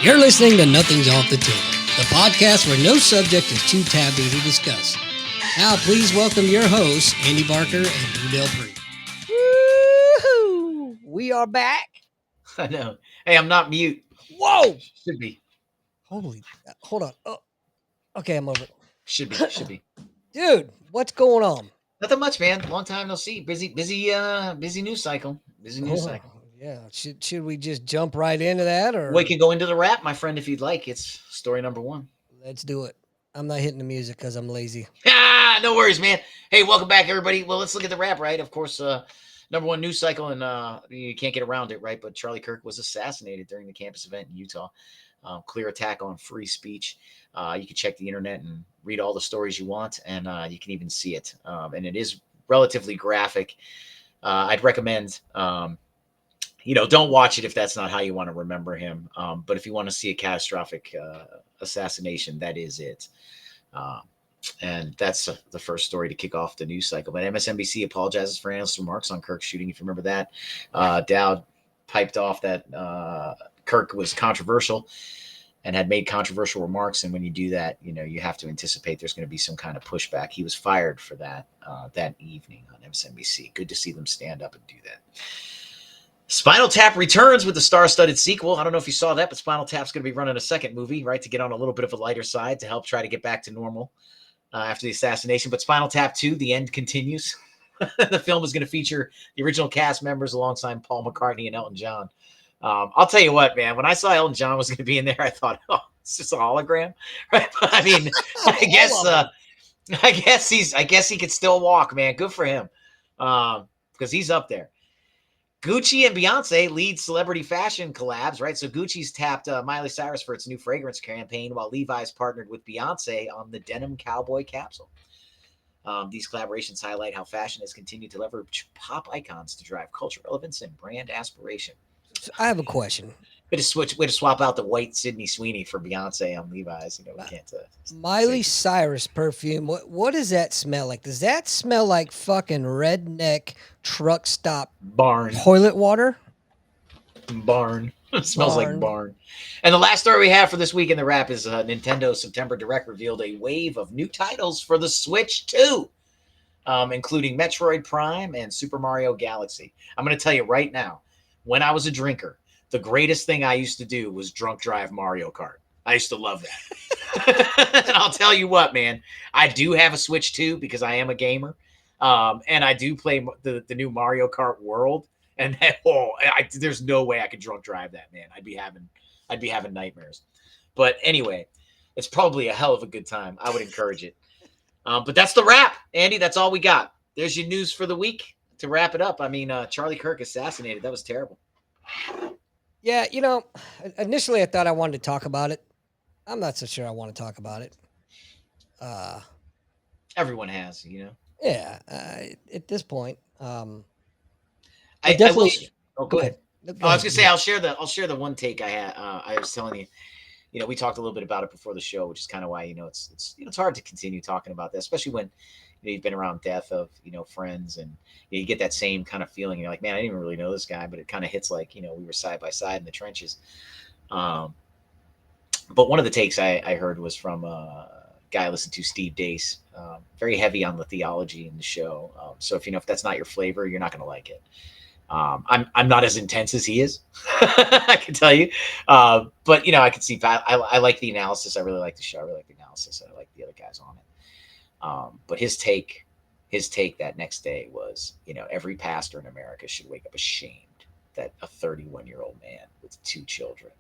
You're listening to Nothing's Off the Table, the podcast where no subject is too taboo to discuss. Now, please welcome your hosts, Andy Barker and Drew Del Pree. Woo-hoo! We are back. I know. Hey, I'm not mute. Whoa! Should be. Holy, hold on. Oh, okay, I'm over it. Should be. Dude, what's going on? Nothing much, man. Long time no see. Busy news cycle. Yeah. Should we just jump right into that, or We can go into the rap, my friend, if you'd like. It's story number one. let's do it? I'm not hitting the music because I'm lazy. No worries, man. Hey, welcome back, everybody. Well, let's look at the rap, right? Of course, number one news cycle, and you can't get around it, right? But Charlie Kirk was assassinated during the campus event in Utah. Clear attack on free speech. You can check the internet and read all the stories you want, and you can even see it. And it is relatively graphic. I'd recommend, don't watch it if that's not how you want to remember him. But if you want to see a catastrophic assassination, that is it. And that's the first story to kick off the news cycle. But MSNBC apologizes for analyst remarks on Kirk's shooting. If you remember that, Dowd piped off that Kirk was controversial and had made controversial remarks. And when you do that, you have to anticipate there's going to be some kind of pushback. He was fired for that that evening on MSNBC. Good to see them stand up and do that. Spinal Tap returns with the star-studded sequel. I don't know if you saw that, but Spinal Tap's going to be running a second movie, right, to get on a little bit of a lighter side to help try to get back to normal after the assassination. But Spinal Tap 2, The End Continues. The film is going to feature the original cast members alongside Paul McCartney and Elton John. I'll tell you what, man, when I saw Elton John was going to be in there, I thought, oh, it's just a hologram, right? But I mean, I guess he could still walk, man. Good for him. Because he's up there. Gucci and Beyonce lead celebrity fashion collabs, right? So Gucci's tapped Miley Cyrus for its new fragrance campaign, while Levi's partnered with Beyonce on the denim cowboy capsule. These collaborations highlight how fashion has continued to leverage pop icons to drive culture relevance and brand aspiration. So I have a question. Way to swap out the white Sydney Sweeney for Beyonce on Levi's. We can't. Miley Cyrus perfume. What does that smell like? Does that smell like fucking redneck truck stop barn toilet water? Barn. It smells like barn. And the last story we have for this week in the wrap is Nintendo's September Direct revealed a wave of new titles for the Switch 2, including Metroid Prime and Super Mario Galaxy. I'm going to tell you right now, when I was a drinker, the greatest thing I used to do was drunk drive Mario Kart. I used to love that. And I'll tell you what, man, I do have a Switch 2 because I am a gamer. And I do play the new Mario Kart World. And there's no way I could drunk drive that, man. I'd be having nightmares. But anyway, it's probably a hell of a good time. I would encourage it. But that's the wrap, Andy. That's all we got. There's your news for the week to wrap it up. I mean, Charlie Kirk assassinated. That was terrible. Yeah, initially I thought I wanted to talk about it. I'm not so sure I want to talk about it. Everyone has, Yeah, at this point. I definitely. Go ahead. I was gonna say I'll share the one take I had. I was telling you, we talked a little bit about it before the show, which is kind of why it's hard to continue talking about that, especially when you've been around death of friends, and you get that same kind of feeling. You're like, man, I didn't even really know this guy, but it kind of hits like we were side by side in the trenches. But one of the takes I heard was from a guy I listened to, Steve Dace, very heavy on the theology in the show. So if that's not your flavor, you're not going to like it. I'm not as intense as he is, I can tell you. But I can see, I like the analysis. I really like the show. I really like the analysis. I like the other guys on it. But his take that next day was, every pastor in America should wake up ashamed that a 31-year-old man with 2 children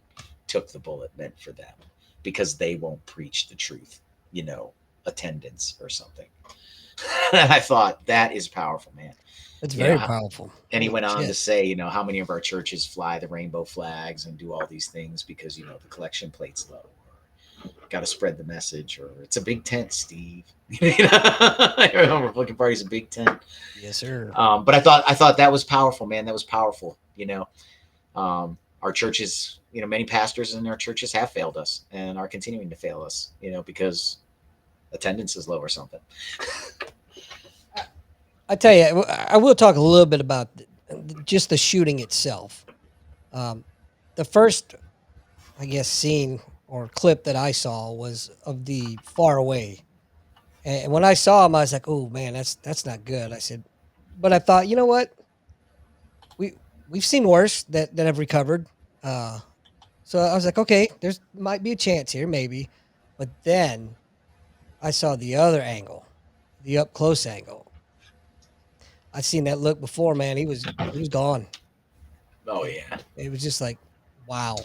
took the bullet meant for them because they won't preach the truth, attendance or something. And I thought, that is powerful, man. It's very powerful. And he went on to say, how many of our churches fly the rainbow flags and do all these things because, the collection plate's low. Got to spread the message, or it's a big tent, Steve. Republican Party's a big tent. Yes, sir. But I thought that was powerful, man. That was powerful. Our churches, many pastors in our churches have failed us and are continuing to fail us, because attendance is low or something. I tell you, I will talk a little bit about just the shooting itself. The first I guess, scene or clip that I saw was of the far away. And when I saw him, I was like, "Oh man, that's not good." I said, but I thought, you know what? We we've seen worse that have recovered. Uh, so I was like, okay, there's might be a chance here, maybe. But then I saw the other angle, the up close angle. I seen that look before, man. He was gone. Oh It, yeah. it was just like, wow.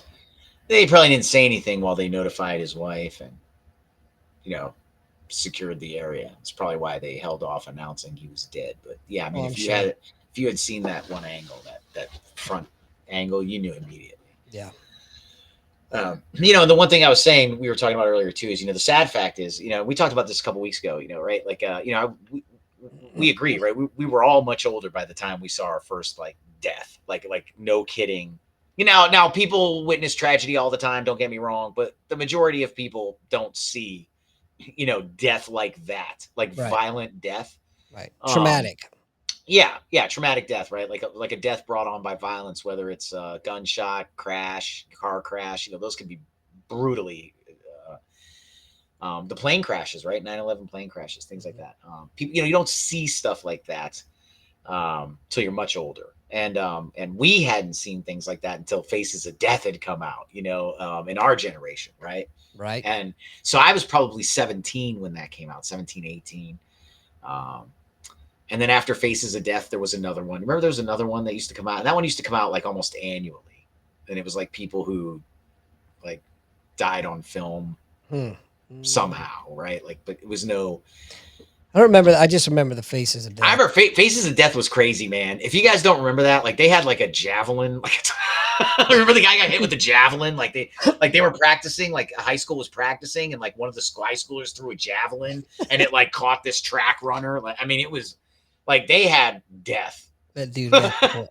They probably didn't say anything while they notified his wife and, you know, secured the area. It's probably why they held off announcing he was dead. But yeah, I Oh, mean, I'm sure. if you had seen that one angle, that front angle, you knew immediately. Yeah. And the one thing I was saying, we were talking about earlier too, is the sad fact is, we talked about this a couple weeks ago, right? Like, we agree, right? We were all much older by the time we saw our first like death, like no kidding. Now people witness tragedy all the time. Don't get me wrong, but the majority of people don't see, death like that, like Right. violent death. Right. Um, Traumatic. yeah, traumatic death, right? Like a death brought on by violence, whether it's a gunshot, crash, car crash. Those can be brutally. The plane crashes, right? 9/11 plane crashes, things like that. People, you don't see stuff like that till you're much older, and we hadn't seen things like that until Faces of Death had come out, in our generation, right? Right. And so I was probably 17 when that came out, 17, 18. And then after Faces of Death, there was another one. Remember, there was another one that used to come out. And that one used to come out like almost annually. And it was like people who like died on film somehow, right? Like, but it was no. I don't remember. I just remember the Faces of Death. I remember Faces of Death was crazy, man. If you guys don't remember that, like they had like a javelin. Like, remember the guy got hit with the javelin? Like they were practicing. Like high school was practicing, and like one of the high schoolers threw a javelin, and it like caught this track runner. Like, I mean, it was. Like they had death. That dude got the point.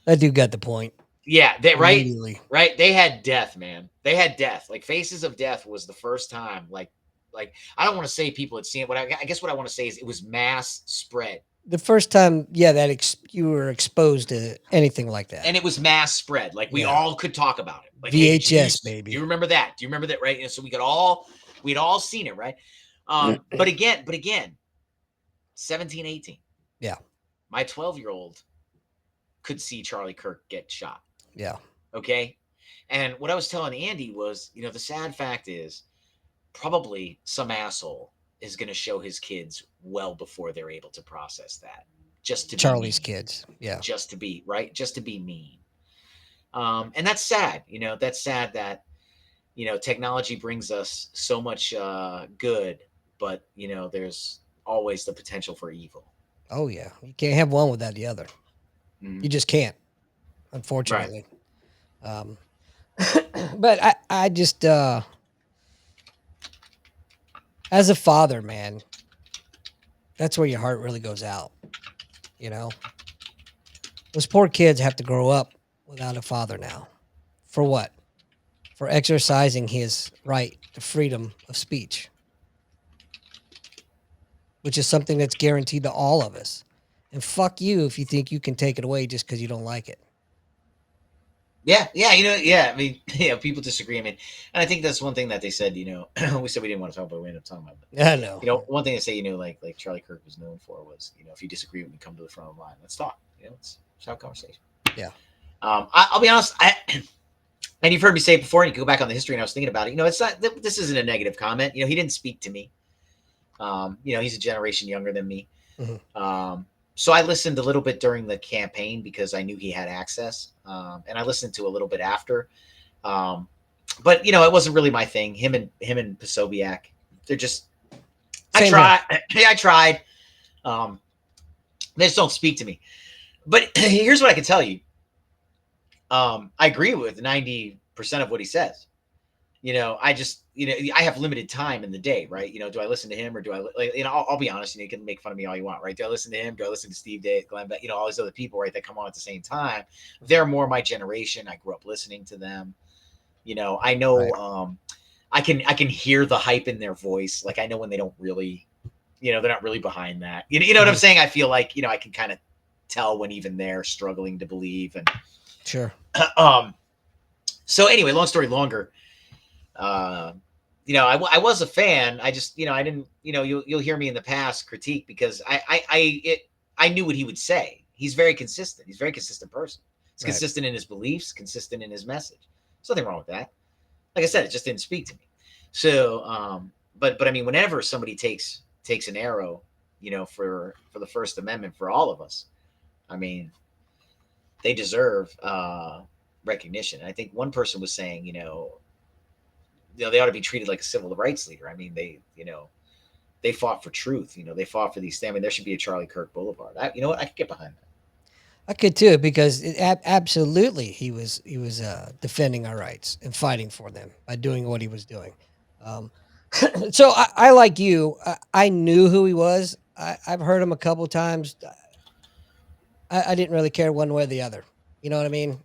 That dude got the point. Yeah, right. Immediately. Right. They had death, man. They had death. Like Faces of Death was the first time. Like I don't want to say people had seen it. What I guess what I want to say is it was mass spread. The first time, yeah, that you were exposed to anything like that, and it was mass spread. Like we all could talk about it. Like VHS, baby. Do you remember that? Do you remember that? Right. And so we'd all seen it, right? But again, 17, 18. Yeah. My 12-year-old could see Charlie Kirk get shot. Yeah. Okay. And what I was telling Andy was, the sad fact is probably some asshole is going to show his kids well before they're able to process that. Just to Charlie's be mean. kids. Yeah. Just to be right. Just to be mean. And that's sad. That's sad that, technology brings us so much good, but, there's always the potential for evil. Oh yeah, you can't have one without the other. Mm-hmm. You just can't, unfortunately. Right. But I just, as a father, man, that's where your heart really goes out. Those poor kids have to grow up without a father now. For what? For exercising his right to freedom of speech, which is something that's guaranteed to all of us. And fuck you if you think you can take it away just because you don't like it. Yeah. I mean, people disagree. I mean, and I think that's one thing that they said, we said we didn't want to talk about, we ended up talking about it. I know. One thing they say, like Charlie Kirk was known for was, if you disagree with me, come to the front of the line. Let's talk. Let's have a conversation. Yeah. I'll be honest. And you've heard me say it before, and you can go back on the history, and I was thinking about it. It's not, this isn't a negative comment. He didn't speak to me. He's a generation younger than me. Mm-hmm. So I listened a little bit during the campaign because I knew he had access. And I listened to a little bit after. But it wasn't really my thing. Him and Posobiec, they're just, I tried. They just don't speak to me. But here's what I can tell you. I agree with 90% of what he says. I just, I have limited time in the day, right? Do I listen to him or do I, I'll be honest, you can make fun of me all you want, right? Do I listen to him? Do I listen to Steve Day, Glenn Beck, all these other people, right? That come on at the same time. They're more my generation. I grew up listening to them. I know, right. I can hear the hype in their voice. Like I know when they don't really, they're not really behind that. You know what I'm saying? I feel like, I can kind of tell when even they're struggling to believe. And sure. So anyway, long story longer. I was a fan. I just, I didn't, you'll hear me in the past critique because I knew what he would say. He's very consistent. He's a very consistent person. He's Right. consistent in his beliefs, consistent in his message. There's nothing wrong with that. Like I said, it just didn't speak to me. So, but I mean, whenever somebody takes an arrow, for the First Amendment for all of us, I mean, they deserve recognition. I think one person was saying, they ought to be treated like a civil rights leader. I mean, they fought for truth. They fought for these things. I mean, there should be a Charlie Kirk Boulevard. You know what? I could get behind that. I could too, because absolutely he was defending our rights and fighting for them by doing what he was doing. So I like you. I knew who he was. I've heard him a couple of times. I didn't really care one way or the other. You know what I mean?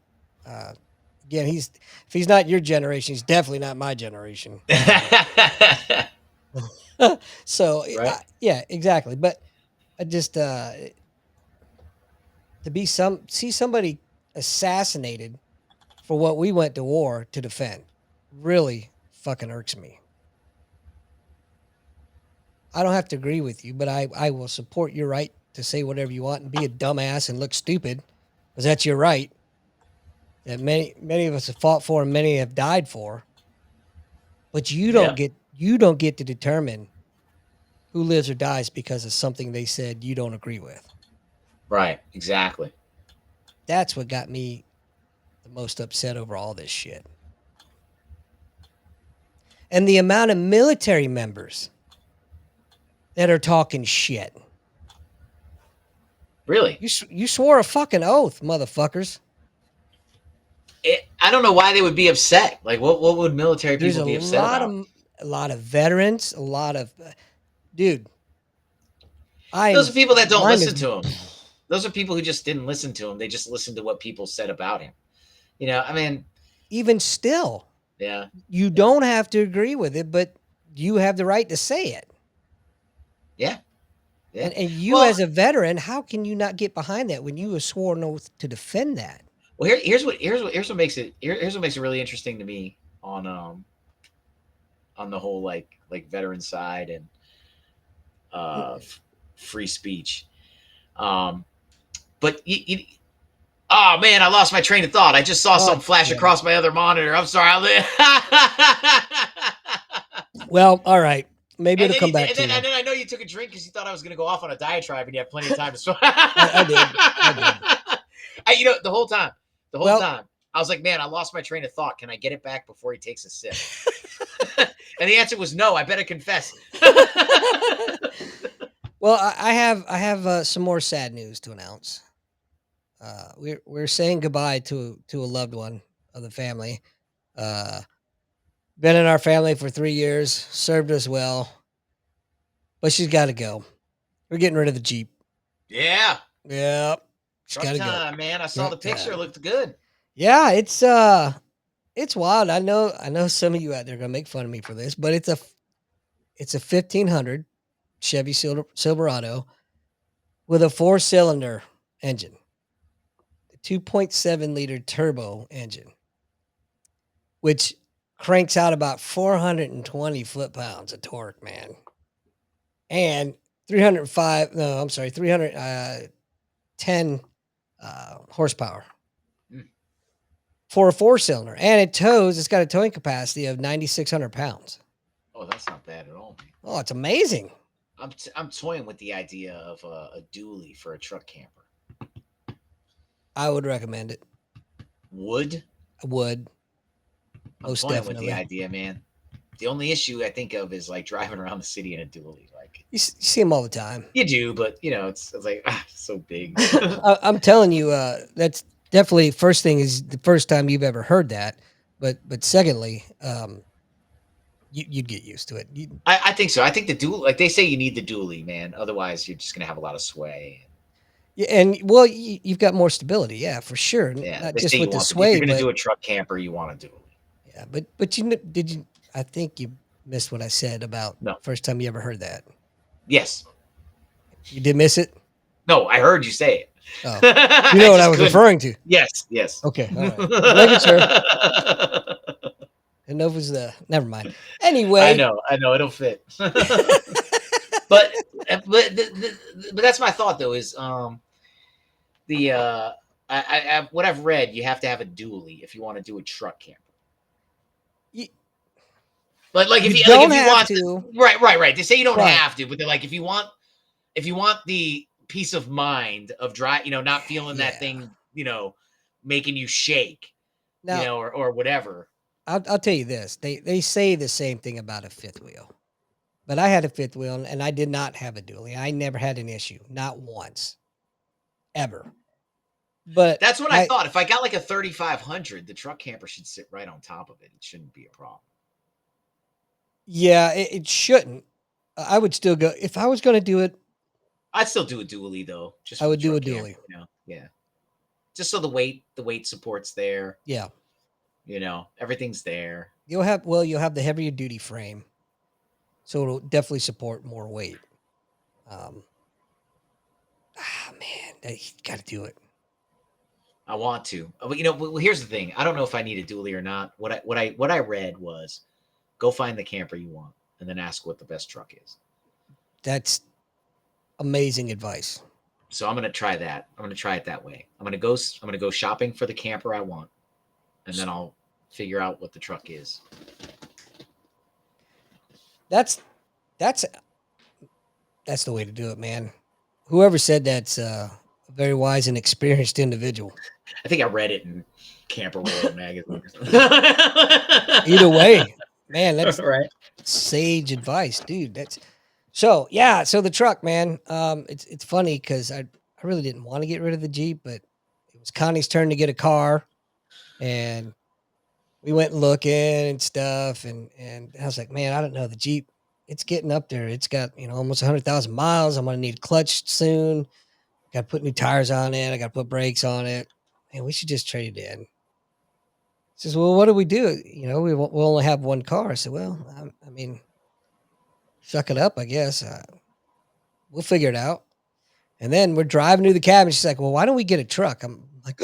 Again, if he's not your generation, he's definitely not my generation. So Right. yeah, exactly. But I just to see somebody assassinated for what we went to war to defend really fucking irks me. I don't have to agree with you, but I will support your right to say whatever you want and be a dumbass and look stupid, because that's your right. That many of us have fought for and many have died for. But you don't get to determine who lives or dies because of something they said you don't agree with. Right. Exactly. That's what got me the most upset over all this shit. And the amount of military members that are talking shit. Really? You swore a fucking oath, motherfuckers. I don't know why they would be upset. Like, what would military There's people be upset about? A lot of veterans, a lot of dude. Those are people that don't mine listen is- to him. Those are people who just didn't listen to him. They just listened to what people said about him. I mean, Even still, yeah. you don't have to agree with it, but you have the right to say it. Yeah. Yeah. And you, as a veteran, how can you not get behind that when you swore an oath to defend that? Well, here's what makes it really interesting to me on the whole like veteran side and free speech. But oh man, I lost my train of thought. I just saw something flash across my other monitor. I'm sorry. Well, all right. Maybe it'll come back to you. And then I know you took a drink because you thought I was going to go off on a diatribe, and you have plenty of time to swim. I did. The whole time, I was like, man, I lost my train of thought. Can I get it back before he takes a sip? And the answer was no. I better confess. Well, I have some more sad news to announce. We're saying goodbye to a loved one of the family. Been in our family for 3 years, served us well, but she's got to go. We're getting rid of the Jeep. Yeah. Yep. She's got to go. Man. I saw the picture. It looked good. Yeah, it's wild. I know some of you out there are gonna make fun of me for this, but it's a 1500 Chevy Silverado with a 4-cylinder engine, a 2.7 liter turbo engine, which cranks out about 420 foot-pounds of torque, man, and 310 horsepower. For a 4-cylinder, and it's got a towing capacity of 9,600 pounds. Oh, that's not bad at all, man. Oh, it's amazing. I'm toying with the idea of a dually for a truck camper. I would recommend it. Would? I would. I'm toying with the idea, man. The only issue I think of is like driving around the city in a dually. Like you see them all the time. You do, but it's like so big. I'm telling you, that's definitely first thing is the first time you've ever heard that, but secondly, you'd get used to it. I think so. I think the dual, like they say, you need the dually, man. Otherwise, you're just gonna have a lot of sway. Yeah, and well, you've got more stability, yeah, for sure. Yeah, not just with the sway. If you're gonna do a truck camper, you want a dually. Yeah, but did you? I think you missed what I said about first time you ever heard that. Yes. You did miss it? No, I heard you say it. Oh. You know what I was referring to? Yes. Okay. All right. Making sure. Nova's the never mind. I Anyway, know, it'll fit. but but that's my thought though is the what I've read, you have to have a dually if you want to do a truck camper. you, But like if you you don't like if you have want to, right. They say you don't but have to, but they're like if you want the peace of mind of not feeling that yeah. thing, making you shake, Now or whatever. I'll tell you this: they say the same thing about a fifth wheel, but I had a fifth wheel and I did not have a dually. I never had an issue, not once, ever. But That's what I I thought. If I got like a 3500, the truck camper should sit right on top of it. It shouldn't be a problem. yeah, it shouldn't. I would still go if I was going to do it. I'd still do a dually though, just I for the would do a truck camper, dually. Yeah. Just so the weight support's there, Yeah, everything's there. you'll have the heavier duty frame, so it'll definitely support more weight. Man, you got to do it. I want to. But well, here's the thing. I don't know if I need a dually or not. What I read was go find the camper you want and then ask what the best truck is. That's amazing advice. So I'm going to try that. I'm going to try it that way. I'm going to go shopping for the camper I want, and then I'll figure out what the truck is. That's the way to do it, man. Whoever said that's a very wise and experienced individual. I think I read it in Camper World magazine. Either way, man, that's right. Sage advice, dude. So the truck, man. It's funny because I really didn't want to get rid of the Jeep, but it was Connie's turn to get a car, and we went looking and stuff, and I was like, man, I don't know, the Jeep. It's getting up there. It's got almost 100,000 miles. I'm gonna need a clutch soon. Got to put new tires on it. I got to put brakes on it. Man, we should just trade it in. He says, well, what do we do? We'll only have one car. I said, well, I mean, suck it up, I guess. We'll figure it out. And then we're driving to the cabin. She's like, well, why don't we get a truck? I'm like,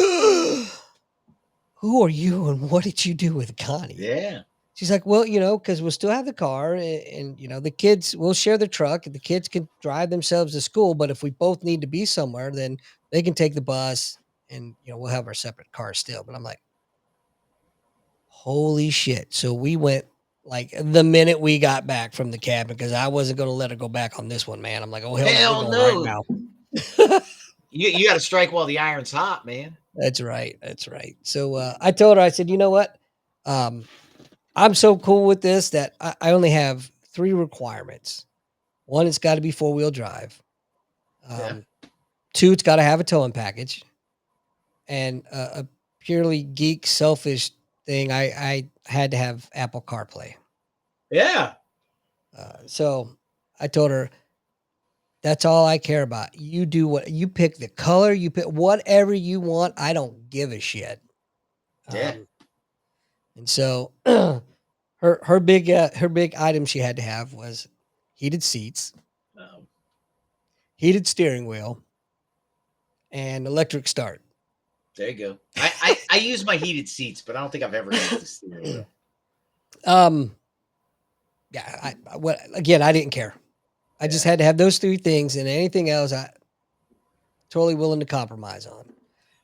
who are you and what did you do with Connie? Yeah. She's like, well, because we'll still have the car and the kids will share the truck. The kids can drive themselves to school. But if we both need to be somewhere, then they can take the bus and, we'll have our separate cars still. But I'm like, holy shit. So we went like the minute we got back from the cabin because I wasn't going to let her go back on this one, man. I'm like, oh, hell no. Right now. You got to strike while the iron's hot, man. That's right. So I told her, I said, you know what? I'm so cool with this that I only have 3 requirements. 1, it's got to be 4-wheel drive. 2, it's got to have a towing package. And a purely geek, selfish thing, I had to have Apple CarPlay. Yeah. So I told her, that's all I care about. You do what you pick the color, you pick whatever you want. I don't give a shit. Yeah. And so her big item she had to have was heated seats, heated steering wheel, and electric start. There you go. I use my heated seats, but I don't think I've ever used the steering wheel. Yeah. I didn't care. I just had to have those 3 things, and anything else I totally willing to compromise on.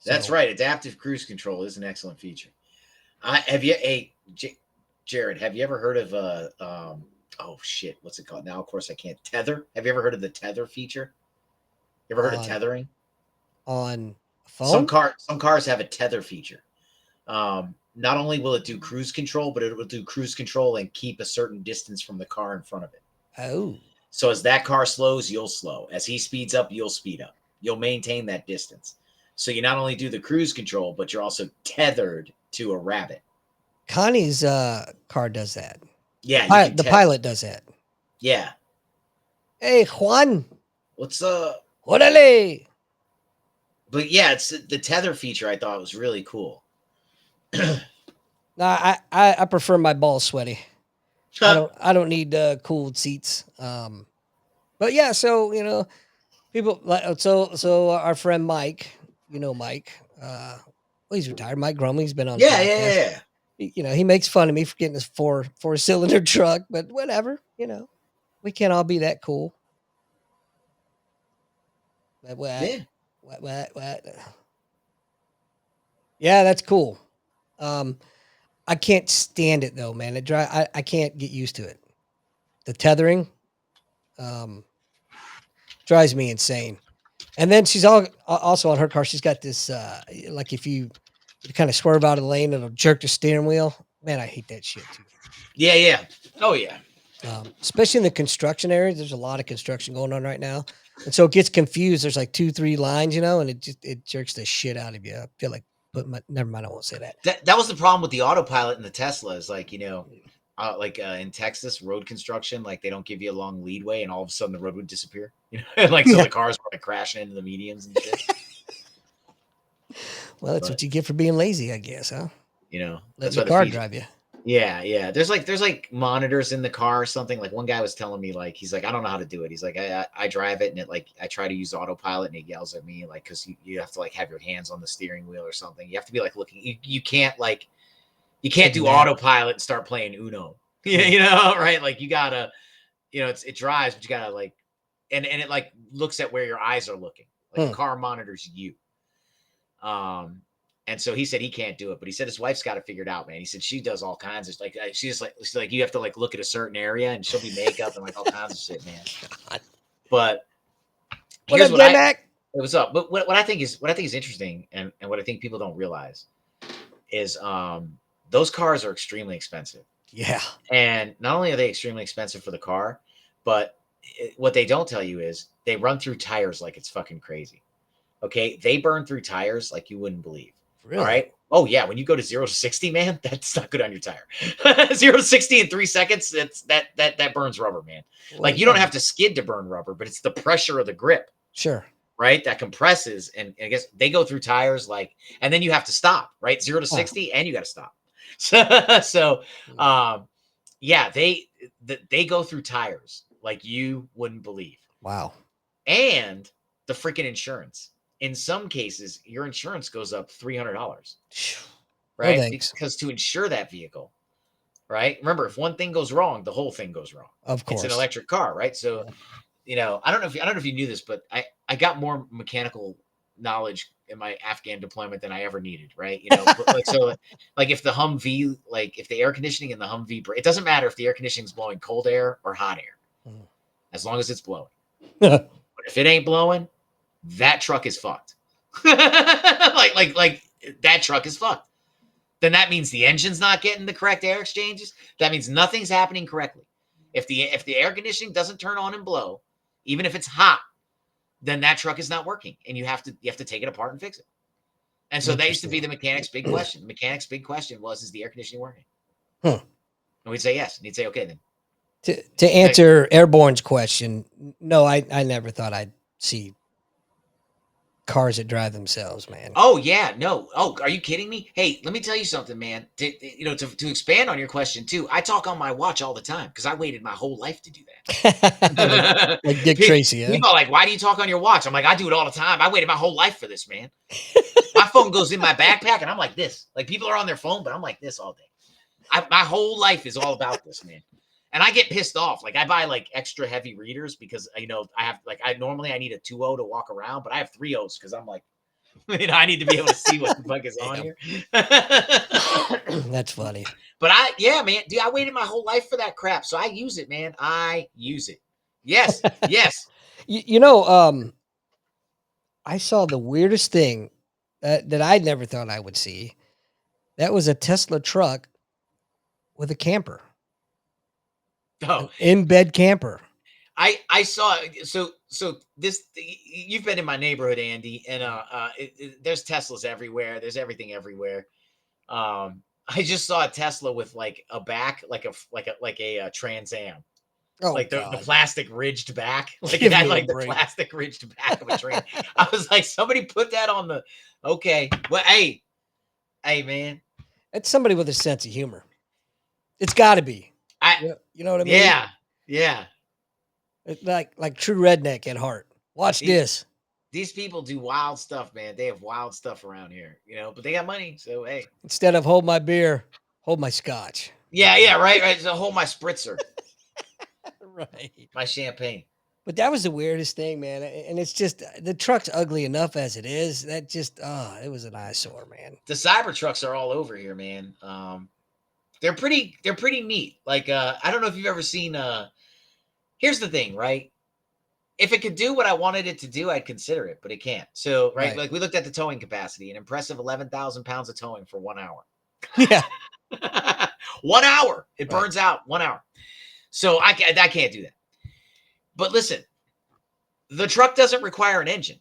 That's right. Adaptive cruise control is an excellent feature. Jared, have you ever heard of oh shit, what's it called? Now, of course, I can't. Tether. Have you ever heard of the tether feature? You ever heard of tethering? On a phone? Some cars have a tether feature. Not only will it do cruise control, but it will do cruise control and keep a certain distance from the car in front of it. Oh. So as that car slows, you'll slow. As he speeds up, you'll speed up. You'll maintain that distance. So you not only do the cruise control, but you're also tethered to a rabbit. Connie's car does that. Yeah. The pilot does that. Yeah. Hey, Juan. What's up? Orale. But yeah, it's the tether feature I thought was really cool. No, I prefer my balls sweaty. I don't need cooled seats. But yeah, so people like so our friend Mike, Mike, well, he's retired. Mike Grumley's been on. Yeah. He makes fun of me for getting this four-cylinder truck, but whatever. We can't all be that cool. Yeah. What? Yeah, that's cool. I can't stand it though, man. I can't get used to it. The tethering drives me insane. And then she's also on her car. She's got this like if you kind of swerve out of the lane, it'll jerk the steering wheel. Man, I hate that shit too. Yeah. Oh yeah. Especially in the construction areas, there's a lot of construction going on right now, and so it gets confused. There's like 2-3 lines, and it jerks the shit out of you. I feel like never mind. I won't say that. That was the problem with the autopilot in the Tesla. Is like in Texas, road construction, like they don't give you a long leadway, and all of a sudden the road would disappear. Like so the cars were like crashing into the medians and shit. Well, that's what you get for being lazy, I guess, huh? Let the car drive you. Yeah. There's like monitors in the car or something. Like one guy was telling me, like he's like, I don't know how to do it. He's like, I drive it and it like I try to use autopilot and it yells at me like because you have to like have your hands on the steering wheel or something. You have to be like looking. You can't like you can't do autopilot and start playing Uno. Right? Like you gotta, it drives, but you gotta like and it like looks at where your eyes are looking. Like the car monitors you. And so he said he can't do it, but he said his wife's got it figured out, man. She said she does all kinds of like she's like you have to like look at a certain area and she'll be makeup and like all kinds of shit, man. God. But here's what's up. But what I think is interesting and what I think people don't realize is those cars are extremely expensive. Yeah. And not only are they extremely expensive for the car, but what they don't tell you is they run through tires like it's fucking crazy. Okay, they burn through tires like you wouldn't believe. Really? All right. Oh yeah, when you go to 0 to 60, man, that's not good on your tire. 0 to 60 in 3 seconds, that burns rubber, man. Well, like you don't have to skid to burn rubber, but it's the pressure of the grip. Sure. Right, that compresses, and I guess they go through tires like, and then you have to stop. Right, 0 to 60, and you got to stop. So, yeah, they go through tires like you wouldn't believe. Wow. And the freaking insurance. In some cases, your insurance goes up $300, right? No, because to insure that vehicle, right? Remember, if one thing goes wrong, the whole thing goes wrong. Of course, it's an electric car, right? So, I don't know if you knew this, but I got more mechanical knowledge in my Afghan deployment than I ever needed, right? So like if the Humvee, like if the air conditioning in the Humvee, it doesn't matter if the air conditioning is blowing cold air or hot air, as long as it's blowing. But if it ain't blowing, that truck is fucked. like that truck is fucked. Then that means the engine's not getting the correct air exchanges. That means nothing's happening correctly. If the air conditioning doesn't turn on and blow, even if it's hot, then that truck is not working, and you have to take it apart and fix it. And so that used to be the mechanic's big question. The mechanic's big question was, is the air conditioning working? And we'd say yes, and he'd say, okay, then. To answer Airborne's question, no, I never thought I'd see cars that drive themselves, man. Oh yeah, no. Oh, are you kidding me? Hey, let me tell you something, man. To expand on your question too, I talk on my watch all the time because I waited my whole life to do that. like Dick Tracy, huh? People are like, why do you talk on your watch? I'm like, I do it all the time. I waited my whole life for this, man. My phone goes in my backpack and I'm like this. Like people are on their phone, but I'm like this all day. My whole life is all about this, man. And I get pissed off. Like I buy like extra heavy readers because I have like I need a 2.0 to walk around, but I have 3.0s because I'm like, I need to be able to see what the fuck is on here. That's funny. But man, dude, I waited my whole life for that crap, so I use it, man. I use it. Yes, yes. I saw the weirdest thing that I never thought I would see. That was a Tesla truck with a camper. Oh, in bed camper. I saw so this. You've been in my neighborhood, Andy, and there's Teslas everywhere. There's everything everywhere. I just saw a Tesla with like a back, like a Trans Am, like the plastic ridged back, like it had like the plastic ridged back of a Trans. I was like, somebody put that on the. Okay, well, hey, man, it's somebody with a sense of humor. It's got to be. You know what I mean? Yeah. It's like true redneck at heart. Watch this. These people do wild stuff, man. They have wild stuff around here, but they got money. So, hey. Instead of hold my beer, Hold my scotch. Yeah, right. So hold my spritzer, Right. my champagne. But that was the weirdest thing, man. And it's just the truck's ugly enough as it is. That just it was an eyesore, man. The Cybertrucks are all over here, man. They're pretty neat. Like I don't know if you've ever seen here's the thing, right? If it could do what I wanted it to do, I'd consider it, but it can't. So, right. Like we looked at the towing capacity, an impressive 11,000 pounds of towing for 1 hour. Yeah. 1 hour. It burns out 1 hour. So I can't do that. But listen, the truck doesn't require an engine.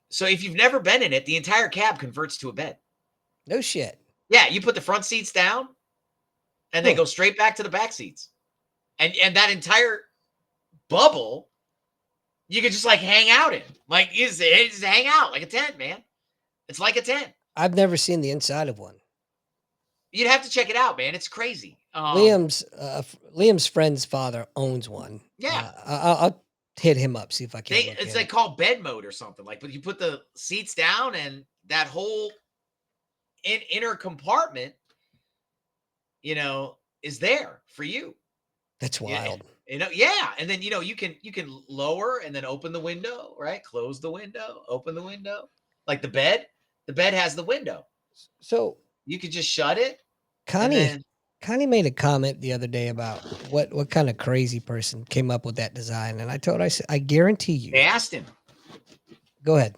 So if you've never been in it, the entire cab converts to a bed. No shit. Yeah, you put the front seats down and they go straight back to the back seats. And that entire bubble, you could just like hang out in. Like you just hang out like a tent, man. It's like a tent. I've never seen the inside of one. You'd have to check it out, man. It's crazy. Liam's friend's father owns one. Yeah. I'll hit him up, see if I can. It's like called bed mode or something. Like, but you put the seats down and that whole inner compartment, is there for you. That's wild. Yeah. And then, you can lower and then open the window, right? Close the window, open the window. Like the bed has the window. So you could just shut it. Connie made a comment the other day about what kind of crazy person came up with that design. And I told her, I said, I guarantee you. They asked him. Go ahead.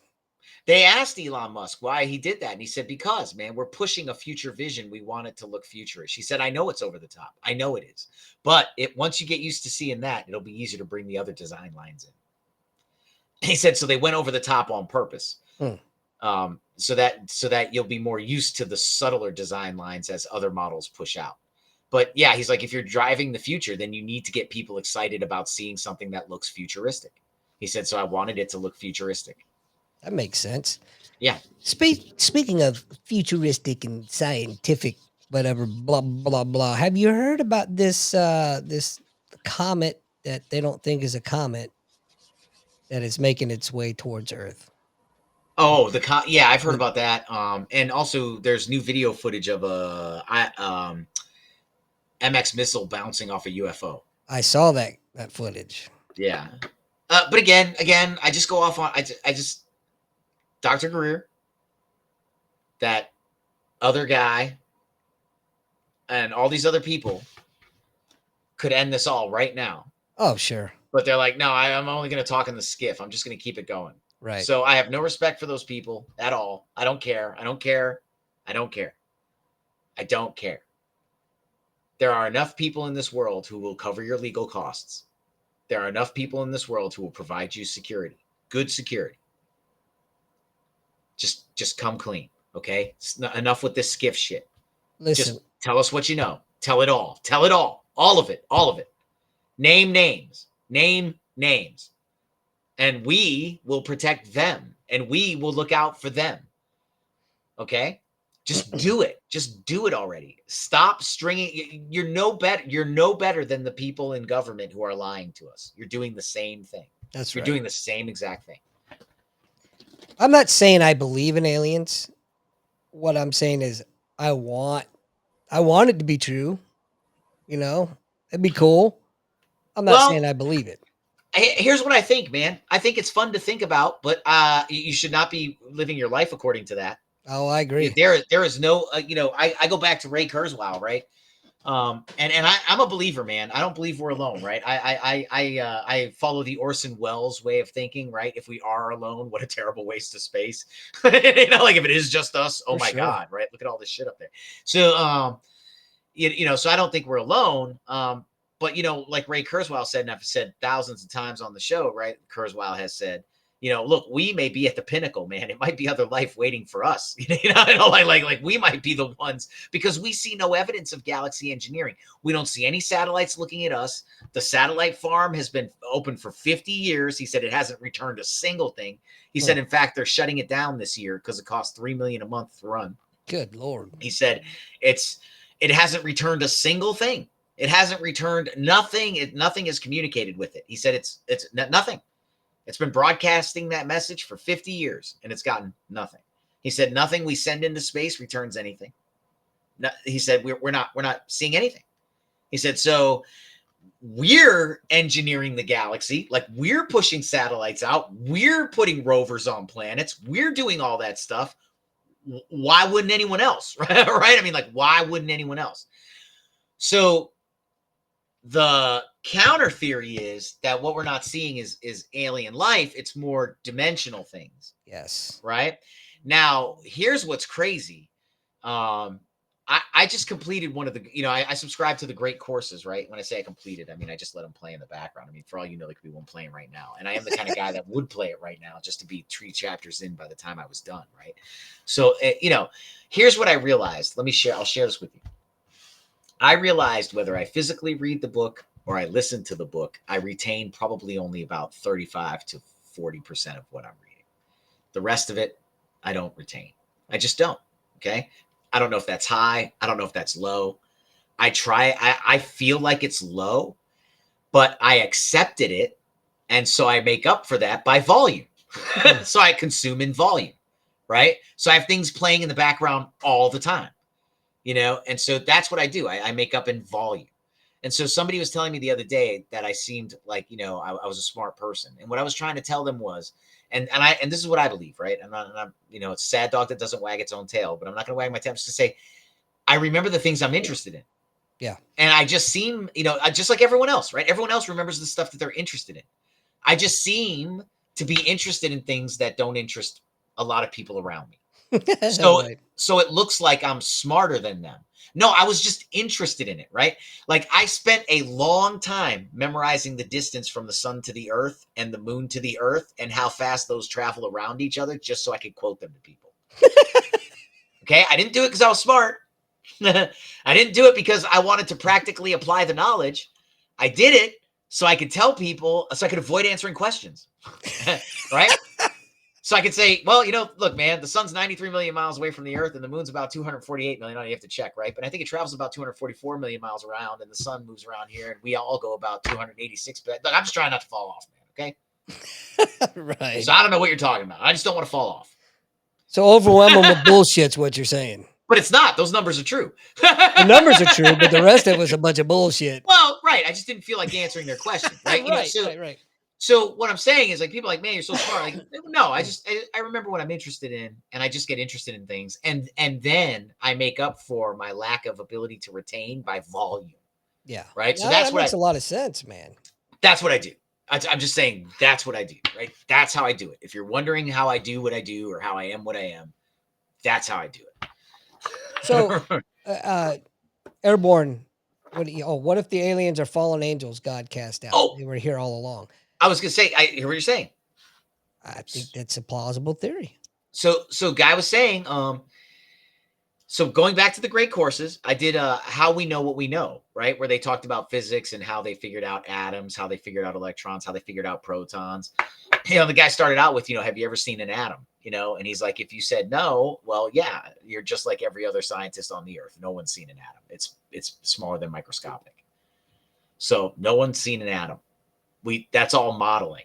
They asked Elon Musk why he did that. And he said, because, man, we're pushing a future vision. We want it to look futurish. She said, I know it's over the top. I know it is. But once you get used to seeing that, it'll be easier to bring the other design lines in. He said, so they went over the top on purpose. So that you'll be more used to the subtler design lines as other models push out. But yeah, he's like, if you're driving the future, then you need to get people excited about seeing something that looks futuristic. He said, so I wanted it to look futuristic. That makes sense. Yeah. Speaking of futuristic and scientific, whatever, blah, blah, blah. Have you heard about this comet that they don't think is a comet that is making its way towards Earth? Oh, yeah, I've heard about that. And also there's new video footage of a MX missile bouncing off a UFO. I saw that footage. Yeah. But again, I just go off on, I just, Dr. Greer, that other guy, and all these other people could end this all right now. Oh, sure. But they're like, no, I'm only going to talk in the skiff. I'm just going to keep it going. Right. So I have no respect for those people at all. I don't care. There are enough people in this world who will cover your legal costs. There are enough people in this world who will provide you security, good security. Just come clean, okay? Enough with this skiff shit. Listen. Just tell us what you know. Tell it all. All of it. Name names. And we will protect them, and we will look out for them. Okay? Just do it. Just do it already. Stop stringing. You're no better than the people in government who are lying to us. You're doing the same thing. That's right. You're doing the same exact thing. I'm not saying I believe in aliens. What I'm saying is I want it to be true. It'd be cool. I'm not saying I believe it. Here's what I think, man. I think it's fun to think about, but you should not be living your life according to that. Oh, I agree. There is no, I go back to Ray Kurzweil, right? And I'm a believer, man. I don't believe we're alone, right? I follow the Orson Welles way of thinking, right? If we are alone, what a terrible waste of space. Like if it is just us, oh my God, right? Look at all this shit up there. So, so I don't think we're alone. But like Ray Kurzweil said, and I've said thousands of times on the show, right? Kurzweil has said, look, we may be at the pinnacle, man. It might be other life waiting for us. Like we might be the ones, because we see no evidence of galaxy engineering. We don't see any satellites looking at us. The satellite farm has been open for 50 years. He said it hasn't returned a single thing. He said, in fact, they're shutting it down this year because it costs $3 million a month to run. Good Lord. He said it hasn't returned a single thing. It hasn't returned nothing. Nothing is communicated with it. He said it's nothing. It's been broadcasting that message for 50 years, and it's gotten nothing. He said nothing we send into space returns anything. He said, we're not seeing anything. He said, so we're engineering the galaxy, like we're pushing satellites out, we're putting rovers on planets, we're doing all that stuff. Why wouldn't anyone else? Right? I mean, like, why wouldn't anyone else? So the counter theory is that what we're not seeing is alien life. It's more dimensional things. Yes. Right? Now, here's what's crazy. I just completed one of the, I subscribe to the great courses, right? When I say I completed, I mean, I just let them play in the background. I mean, for all you know, there could be one playing right now. And I am the kind of guy that would play it right now just to be 3 chapters in by the time I was done, right? So, here's what I realized. I'll share this with you. I realized whether I physically read the book or I listen to the book, I retain probably only about 35 to 40% of what I'm reading. The rest of it, I don't retain. I just don't. Okay. I don't know if that's high. I don't know if that's low. I feel like it's low, but I accepted it. And so I make up for that by volume. So I consume in volume, right? So I have things playing in the background all the time, and so that's what I do. I make up in volume. And so somebody was telling me the other day that I seemed like, I was a smart person. And what I was trying to tell them was, and this is what I believe, right? I'm it's a sad dog that doesn't wag its own tail, but I'm not going to wag my tail. Just to say, I remember the things I'm interested in. Yeah. And I just seem, just like everyone else, right? Everyone else remembers the stuff that they're interested in. I just seem to be interested in things that don't interest a lot of people around me. So, Right. so it looks like I'm smarter than them. No, I was just interested in it, right? Like I spent a long time memorizing the distance from the sun to the earth and the moon to the earth and how fast those travel around each other just so I could quote them to people. Okay. I didn't do it because I was smart. I didn't do it because I wanted to practically apply the knowledge. I did it so I could tell people, so I could avoid answering questions. Right? So I could say, well, look, man, the sun's 93 million miles away from the earth and the moon's about 248 million. You have to check, right? But I think it travels about 244 million miles around and the sun moves around here and we all go about 286. But look, I'm just trying not to fall off, man. Okay. Right. So I don't know what you're talking about. I just don't want to fall off. So overwhelm them with bullshit's what you're saying. But it's not. Those numbers are true. The numbers are true, but the rest of it was a bunch of bullshit. Well, right. I just didn't feel like answering their question, right? Right. So what I'm saying is like people are like, man, you're so smart. Like, no, I remember what I'm interested in, and I just get interested in things, and then I make up for my lack of ability to retain by volume. Yeah. Right. So that makes a lot of sense, man. That's what I do. I'm just saying that's what I do. Right. That's how I do it. If you're wondering how I do what I do or how I am what I am, that's how I do it. So, Airborne. What if the aliens are fallen angels God cast out? Oh. They were here all along. I was gonna say, I hear what you're saying. I think that's a plausible theory. So Guy was saying, so going back to the great courses, I did How We Know What We Know, right? Where they talked about physics and how they figured out atoms, how they figured out electrons, how they figured out protons. The guy started out with, have you ever seen an atom? And he's like, if you said no, well, yeah, you're just like every other scientist on the earth. No one's seen an atom. It's smaller than microscopic. So no one's seen an atom. That's all modeling.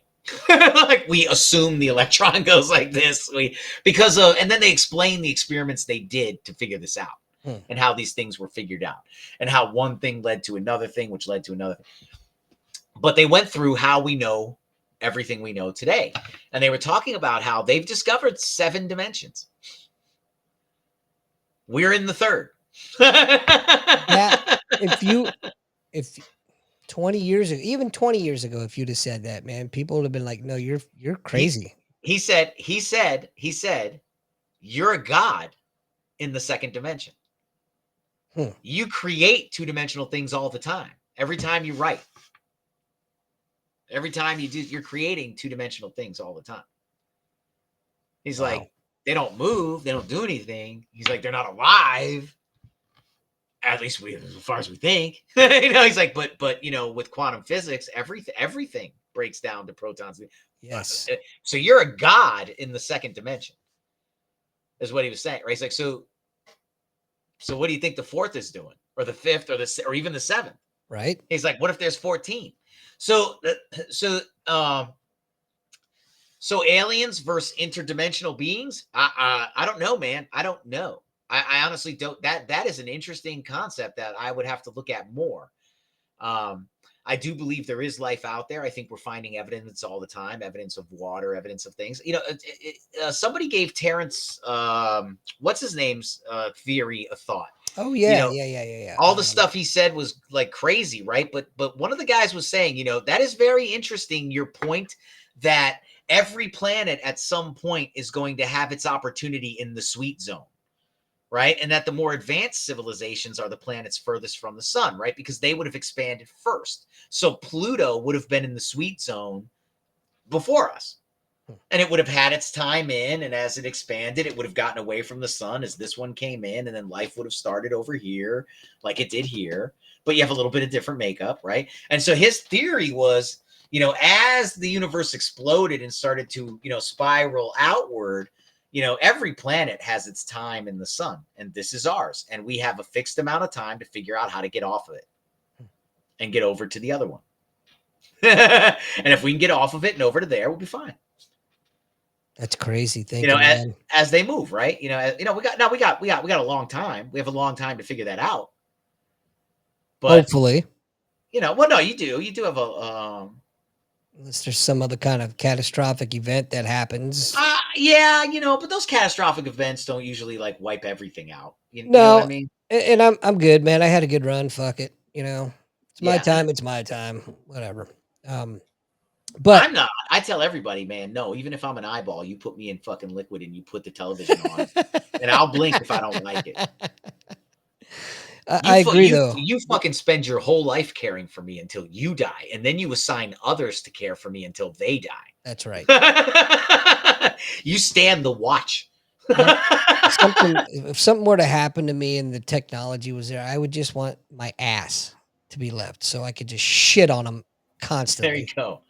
Like we assume the electron goes like this. And then they explain the experiments they did to figure this out and how these things were figured out and how one thing led to another thing, which led to another thing. But they went through how we know everything we know today. And they were talking about how they've discovered 7 dimensions. We're in the 3rd. If 20 years ago, even 20 years ago, if you'd have said that, man, people would have been like, no, you're crazy. He said, you're a god in the 2nd dimension. You create 2-dimensional things all the time. Every time you write, every time you do, you're creating 2-dimensional things all the time. He's like, they don't move. They don't do anything. He's like, they're not alive. At least as far as we think. He's like, but with quantum physics, everything breaks down to protons. Yes. So you're a god in the 2nd dimension, is what he was saying. Right? He's like, so what do you think the 4th is doing, or the 5th, or even the 7th? Right. He's like, what if there's 14? So aliens versus interdimensional beings? I don't know, man. I don't know. I honestly don't. That is an interesting concept that I would have to look at more. I do believe there is life out there. I think we're finding evidence all the time, evidence of water, evidence of things. Somebody gave Terrence, what's his name's theory a thought. Oh You yeah, know, yeah. all the stuff he said was like crazy, right? But one of the guys was saying, that is very interesting. Your point that every planet at some point is going to have its opportunity in the sweet zone. Right. And that the more advanced civilizations are the planets furthest from the sun, right? Because they would have expanded first. So Pluto would have been in the sweet zone before us. And it would have had its time in. And as it expanded, it would have gotten away from the sun as this one came in. And then life would have started over here like it did here. But you have a little bit of different makeup, right? And so his theory was, as the universe exploded and started to, spiral outward, every planet has its time in the sun, and this is ours. And we have a fixed amount of time to figure out how to get off of it and get over to the other one. And if we can get off of it and over to there, we'll be fine. That's crazy thinking, man. As they move, right? We got a long time. We have a long time to figure that out. But hopefully, well, no, you do have a unless there's some other kind of catastrophic event that happens. Yeah, but those catastrophic events don't usually like wipe everything out. You No, know what I mean? And I'm good, man. I had a good run. Fuck it. It's my time. It's my time. Whatever. But I'm not. I tell everybody, man, no, even if I'm an eyeball, you put me in fucking liquid and you put the television on, and I'll blink if I don't like it. I agree, though. You fucking spend your whole life caring for me until you die, and then you assign others to care for me until they die. That's right. You stand the watch. If something were to happen to me and the technology was there, I would just want my ass to be left so I could just shit on them constantly. There you go.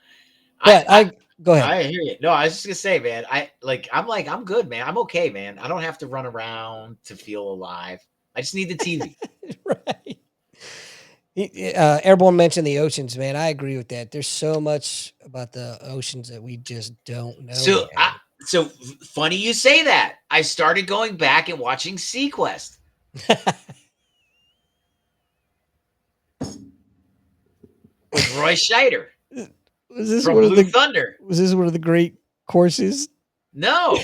But go ahead. I hear you. No, I was just gonna say, man, I'm good, man. I'm okay, man. I don't have to run around to feel alive. I just need the TV. Right. Airborne mentioned the oceans, man. I agree with that. There's so much about the oceans that we just don't know. So funny you say that. I started going back and watching SeaQuest. With Roy Scheider. Was this from one Blue of the Thunder? Was this one of the great courses? No.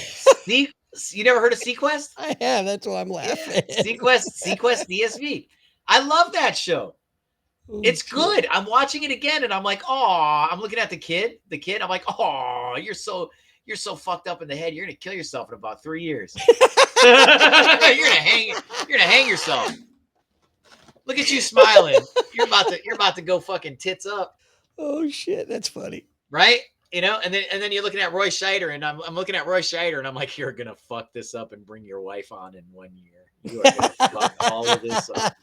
You never heard of SeaQuest? I have. That's why I'm laughing. Yeah. SeaQuest DSV. I love that show. It's good. I'm watching it again, and I'm like, oh, I'm looking at the kid. I'm like, oh, you're so fucked up in the head. You're gonna kill yourself in about 3 years. You're gonna hang yourself. Look at you smiling. You're about to go fucking tits up. Oh shit, that's funny. Right? And then you're looking at Roy Scheider, and I'm looking at Roy Scheider, and I'm like, you're gonna fuck this up and bring your wife on in 1 year. You are gonna fuck all of this up.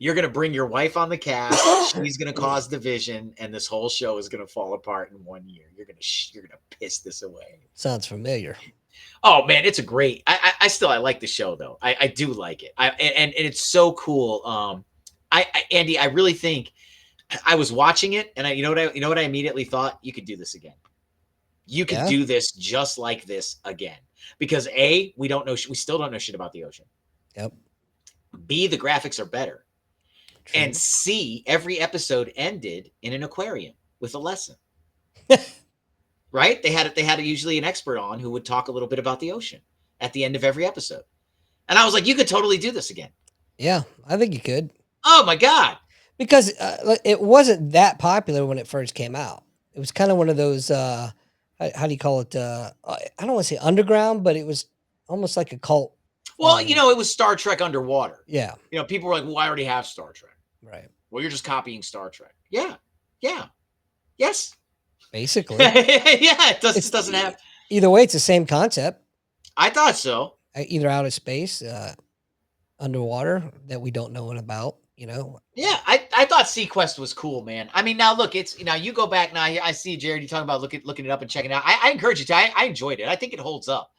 You're gonna bring your wife on the cast. She's gonna cause division, and this whole show is gonna fall apart in 1 year. You're gonna piss this away. Sounds familiar. Oh man, it's a great. I like the show though. I do like it. And it's so cool. Andy, I really think I was watching it, and you know what I immediately thought? You could do this again. You could do this just like this again. Because A, we still don't know shit about the ocean. Yep. B, the graphics are better. True. And C, every episode ended in an aquarium with a lesson. Right? They had usually an expert on who would talk a little bit about the ocean at the end of every episode. And I was like, you could totally do this again. Yeah, I think you could. Oh my God. Because it wasn't that popular when it first came out. It was kind of one of those, how do you call it? I don't want to say underground, but it was almost like a cult. Well, it was Star Trek underwater. Yeah. People were like, well, I already have Star Trek. Right. Well, you're just copying Star Trek. Yeah. Yeah. Yes. Basically. Yeah, it doesn't have. Either way, it's the same concept. I thought so. Either out of space, underwater that we don't know about, Yeah, I thought SeaQuest was cool, man. I mean, now look, it's you go back now. I see Jared. You talking about looking it up and checking it out. I encourage you to. I enjoyed it. I think it holds up.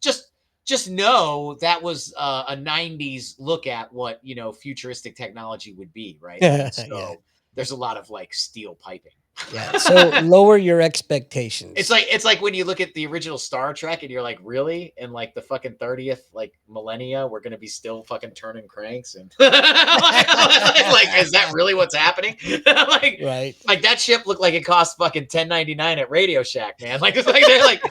Just know that was a '90s look at what futuristic technology would be, right? So there's a lot of like steel piping. Yeah. So lower your expectations. It's like when you look at the original Star Trek and you're like, really? In like the fucking 30th like millennia, we're gonna be still fucking turning cranks and like, is that really what's happening? Right. Like that ship looked like it cost fucking $10.99 at Radio Shack, man. Like it's like they're like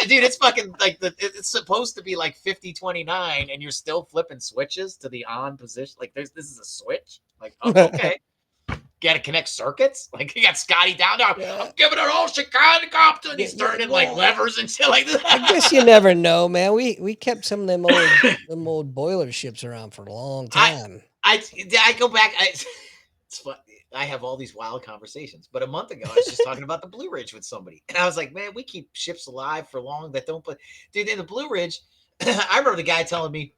dude, it's fucking like it's supposed to be like 50-29 and you're still flipping switches to the on position. Like this is a switch. Like, oh, okay. Got to connect circuits. Like you got Scotty down there. Yeah. I'm giving it all Chicago, and he's turning like levers and shit like that. I guess you never know, man. We kept some of them old boiler ships around for a long time. I go back. It's fun. I have all these wild conversations. But a month ago, I was just talking about the Blue Ridge with somebody, and I was like, man, we keep ships alive for long that don't. But dude, in the Blue Ridge, I remember the guy telling me.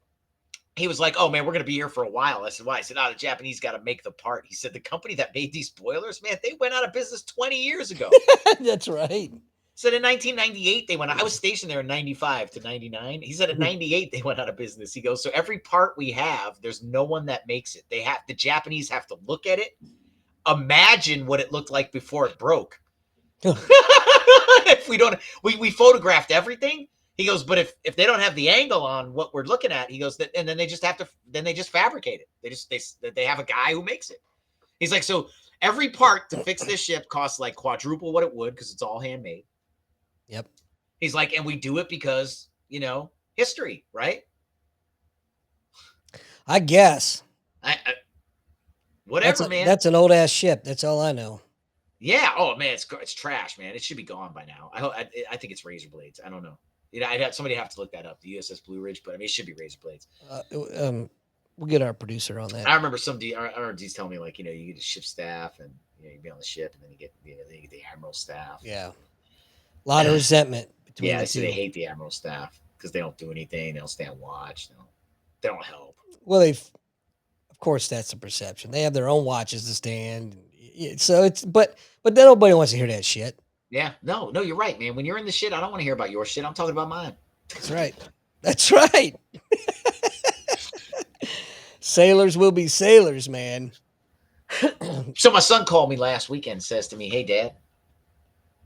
He was like, oh, man, we're going to be here for a while. I said, why? I said, the Japanese got to make the part. He said, the company that made these boilers, man, they went out of business 20 years ago. That's right. Said in 1998, they went out. I was stationed there in 95 to 99. He said in 98, they went out of business. He goes, so every part we have, there's no one that makes it. The Japanese have to look at it, imagine what it looked like before it broke. If we photographed everything. He goes, but if they don't have the angle on what we're looking at, he goes, and then they just fabricate it. They have a guy who makes it. He's like, so every part to fix this ship costs like quadruple what it would because it's all handmade. Yep. He's like, and we do it because, history, right? I guess. Whatever, man. That's an old ass ship. That's all I know. Yeah. Oh man, it's trash, man. It should be gone by now. I think it's razor blades. I don't know. Somebody have to look that up. The USS Blue Ridge, but I mean, it should be razor blades. We'll get our producer on that. I remember D's telling me like, you get the ship staff and you be on the ship and then you get the admiral staff. Yeah. A lot of resentment between the two. They hate the admiral staff because they don't do anything. They don't stand watch. They don't help. Well, of course, that's the perception. They have their own watches to stand. So but then nobody wants to hear that shit. Yeah, no, you're right, man. When you're in the shit, I don't want to hear about your shit. I'm talking about mine. That's right. That's right. Sailors will be sailors, man. So my son called me last weekend and says to me, hey, Dad,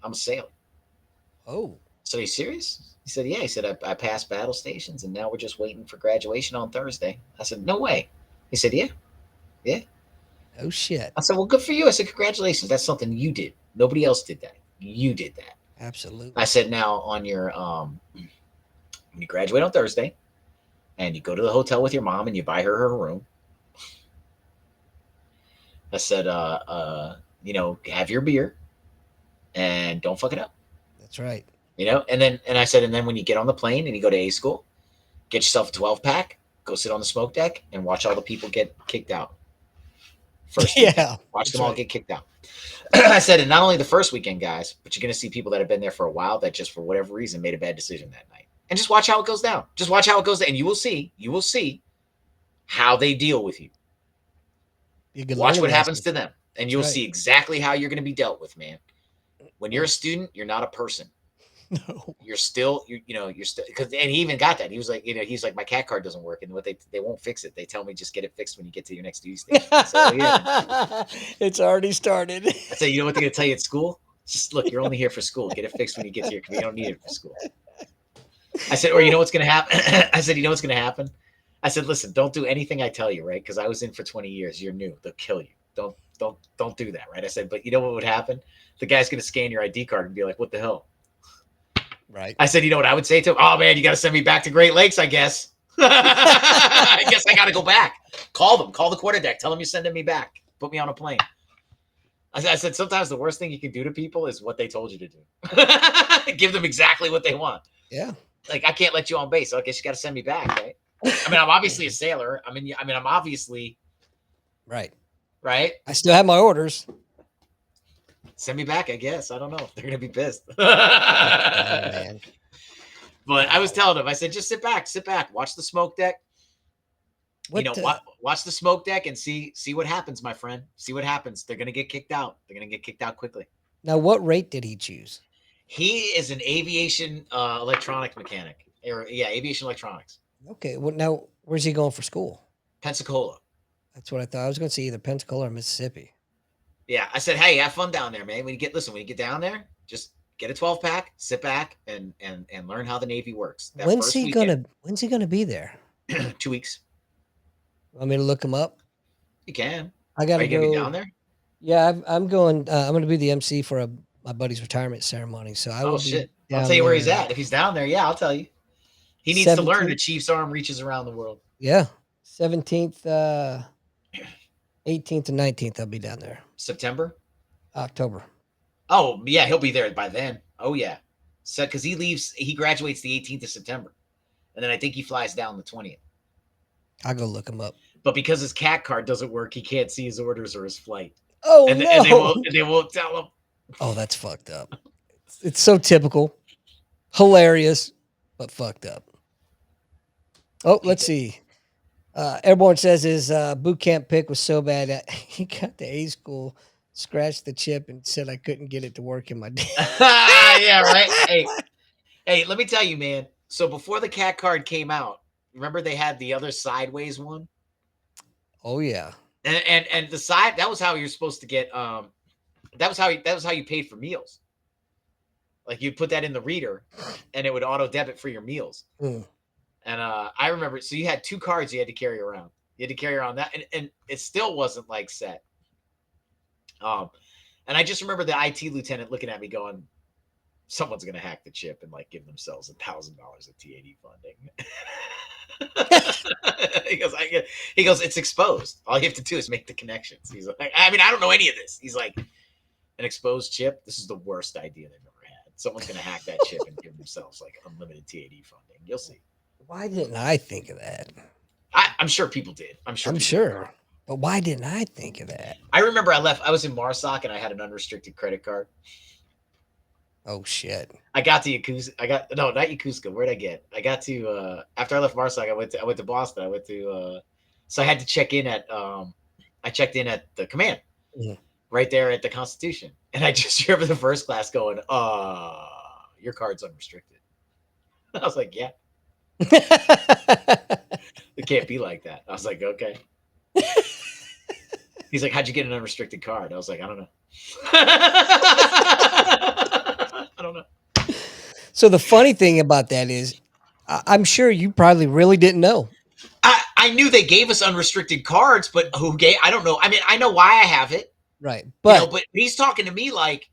I'm a sailor. Oh. So he's serious? He said, yeah. He said, I passed battle stations and now we're just waiting for graduation on Thursday. I said, no way. He said, yeah. Yeah. Oh, shit. I said, well, good for you. I said, congratulations. That's something you did. Nobody else did that. You did that. Absolutely. I said, now on your when you graduate on Thursday and you go to the hotel with your mom and you buy her room. I said, have your beer and don't fuck it up. That's right. And I said, and then when you get on the plane and you go to A school, get yourself a 12-pack, go sit on the smoke deck and watch all the people get kicked out. First weekend. Watch them all get kicked out. I said, and not only the first weekend, guys, but you're going to see people that have been there for a while that just for whatever reason made a bad decision that night. And just watch how it goes down. Just watch how it goes down. And you will see how they deal with you. Watch what happens to them. And you'll see exactly how you're going to be dealt with, man. When you're a student, you're not a person. No. You're still, because, and he even got that. He was like, he's like, my cat card doesn't work. And what they won't fix it. They tell me just get it fixed when you get to your next duty station. So, yeah. It's already started. I said, you know what they're going to tell you at school? Just look, you're only here for school. Get it fixed when you get to you don't need it for school. I said, or you know what's going to happen? I said, you know what's going to happen? I said, listen, don't do anything I tell you, right? Because I was in for 20 years. You're new. They'll kill you. Don't do that, right? I said, but you know what would happen? The guy's going to scan your ID card and be like, what the hell? Right. I said, you know what I would say to him? Oh, man, you got to send me back to Great Lakes, I guess. I guess I got to go back. Call them. Call the quarterdeck. Tell them you're sending me back. Put me on a plane. I said, sometimes the worst thing you can do to people is what they told you to do. Give them exactly what they want. Yeah. Like, I can't let you on base. So I guess you got to send me back, right? I mean, I'm obviously a sailor. I mean, I'm obviously. Right. Right? I still have my orders. Send me back, I guess. I don't know. They're going to be pissed. Oh, man. But I was telling them, I said, just sit back, watch the smoke deck. Watch the smoke deck and see what happens, my friend. See what happens. They're going to get kicked out. They're going to get kicked out quickly. Now, what rate did he choose? He is an aviation electronic mechanic. Aviation electronics. Okay. Well, now, where's he going for school? Pensacola. That's what I thought. I was going to say either Pensacola or Mississippi. Yeah, I said, hey, have fun down there, man. When you get down there, just get a 12-pack, sit back, and learn how the Navy works. That When's first he weekend, gonna When's he gonna be there? 2 weeks. Want me to look him up? You can. I Are gotta you gonna be go. down there? Yeah, I'm going. I'm going to be the MC for my buddy's retirement ceremony, so I Oh will be shit! I'll tell down you where he's there at. If he's down there, yeah, I'll tell you. He needs to learn the 17th. Chief's arm reaches around the world. Yeah, 17th, 18th, and 19th. I'll be down there. September. October. Oh yeah, he'll be there by then. Oh yeah, so because he graduates the 18th of September, and then I think he flies down the 20th. I'll go look him up. But because his CAT card doesn't work, he can't see his orders or his flight. Oh And no! they won't tell him. Oh, that's fucked up. It's so typical, hilarious, but fucked up. Oh, let's see. Airborne says his boot camp pick was so bad that he got to A school, scratched the chip, and said I couldn't get it to work in my day. Yeah, right. Hey, let me tell you, man. So before the CAT card came out, remember they had the other sideways one? Oh yeah. And the side, that was how you're supposed to get that was how you paid for meals. Like you'd put that in the reader and it would auto debit for your meals. Mm. And I remember, so you had 2 cards you had to carry around. You had to carry around that, and it still wasn't like set. And I just remember the IT lieutenant looking at me going, someone's gonna hack the chip and like give themselves $1,000 of TAD funding. he goes, it's exposed. All you have to do is make the connections. He's like, I mean, I don't know any of this. He's like, an exposed chip. This is the worst idea they've ever had. Someone's gonna hack that chip and give themselves like unlimited TAD funding. You'll see. Why didn't I think of that? I'm sure people did. I'm sure. But why didn't I think of that? I remember I was in Marsoc and I had an unrestricted credit card. Oh shit. I got to Yakuza. Not Yakuza. Where'd I get? I got to after I left Marsoc, I went to Boston. I went to so I had to check in at I checked in at the command right there at the Constitution. And I just remember the first class going, your card's unrestricted. I was like, yeah. It can't be like that. I was like, okay. He's like, how'd you get an unrestricted card? I was like, I don't know. I don't know. So the funny thing about that is, I'm sure you probably really didn't know. I knew they gave us unrestricted cards, but I don't know. I mean, I know why I have it. Right. But, but he's talking to me like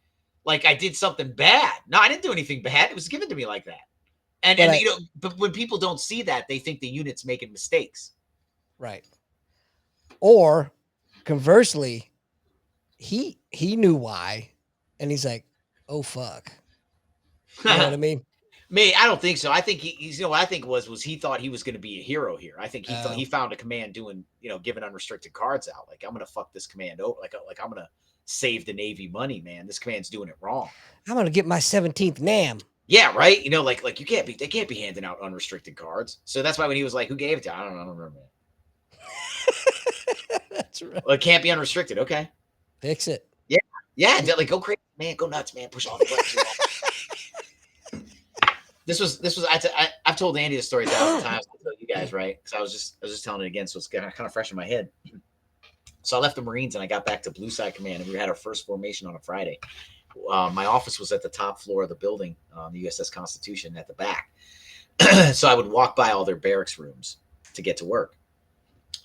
I did something bad. No, I didn't do anything bad. It was given to me like that. But when people don't see that, they think the unit's making mistakes. Right. Or conversely, he knew why, and he's like, "Oh fuck," you know what I mean? Me, I don't think so. I think he's what I think was he thought he was going to be a hero here. I think he thought he found a command doing giving unrestricted cards out. Like I'm going to fuck this command over. Like I'm going to save the Navy money, man. This command's doing it wrong. I'm going to get my 17th NAM. Yeah, right. Like they can't be handing out unrestricted cards. So that's why when he was like, "Who gave it to?" I don't remember. That's right. Well, it can't be unrestricted. Okay, fix it. Yeah. Like go crazy, man. Go nuts, man. Push all the buttons. This was. I've told Andy this story 1,000 times. I told you guys, right? Because I was just telling it again, so it's kind of fresh in my head. So I left the Marines and I got back to Blue Side Command, and we had our first formation on a Friday. My office was at the top floor of the building, the USS Constitution at the back. So I would walk by all their barracks rooms to get to work.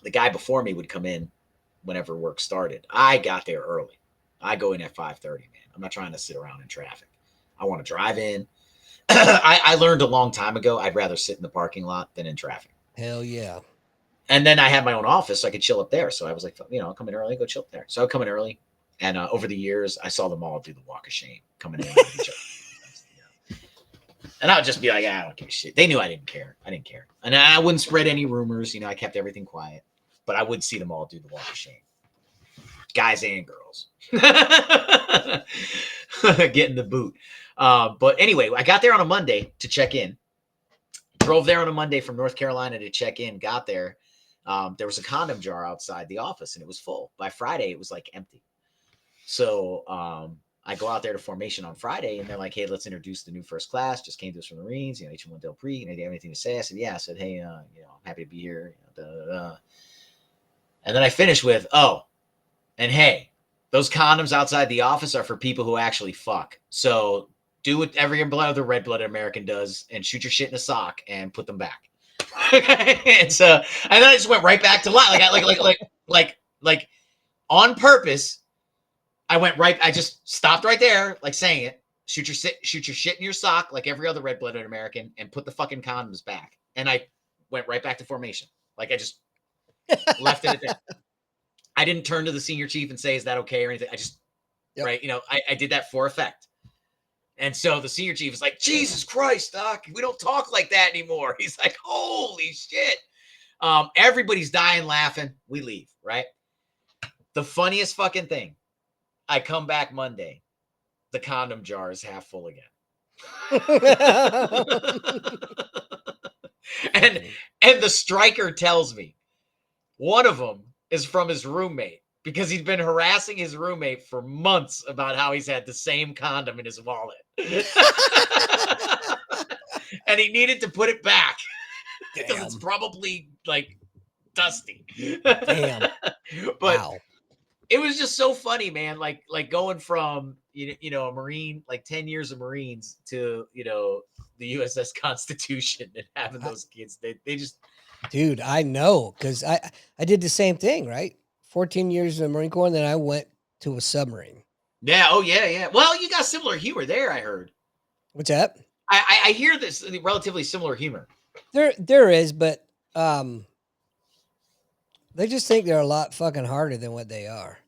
The guy before me would come in whenever work started. I got there early. I go in at 5:30, man. I'm not trying to sit around in traffic. I want to drive in. I learned a long time ago I'd rather sit in the parking lot than in traffic. Hell yeah. And then I had my own office, so I could chill up there. So I was like, I'll come in early, go chill up there. So I would come in early. And over the years, I saw them all do the walk of shame coming in. And I would just be like, I don't give a shit. They knew I didn't care. And I wouldn't spread any rumors. I kept everything quiet. But I would see them all do the walk of shame. Guys and girls. Getting the boot. But anyway, I got there on a Monday to check in. Drove there on a Monday from North Carolina to check in. Got there. There was a condom jar outside the office, and it was full. By Friday, it was like empty. So I go out there to formation on Friday, and they're like, "Hey, let's introduce the new first class. Just came to us from the Marines. H1 Del Pre. Do you have anything to say?" I said, "Yeah." I said, "Hey, I'm happy to be here." And then I finished with, "Oh, and hey, Those condoms outside the office are for people who actually fuck. So do what every other red-blooded American does and shoot your shit in a sock and put them back. And so, and then I just went right back to lie, like on purpose. I just stopped right there, like saying it. Shoot your shit in your sock, like every other red-blooded American, and put the fucking condoms back. And I went right back to formation. Like I just left it at that. I didn't turn to the senior chief and say, "Is that okay?" or anything. I just, right, I did that for effect. And so the senior chief is like, "Jesus Christ, Doc, we don't talk like that anymore." He's like, "Holy shit!" Everybody's dying laughing. We leave, right? The funniest fucking thing. I come back Monday. The condom jar is half full again. and the striker tells me one of them is from his roommate because he's been harassing his roommate for months about how he's had the same condom in his wallet. And he needed to put it back because it's probably like dusty. Damn. But wow. It was just so funny, man. Like going from, a Marine, like 10 years of Marines to, the USS Constitution and having those kids, they just. Dude, I know. Cause I did the same thing, right? 14 years in the Marine Corps. And then I went to a submarine. Yeah. Oh yeah. Yeah. Well, you got similar humor there. I heard. What's that? I hear this relatively similar humor. There is, but, they just think they're a lot fucking harder than what they are.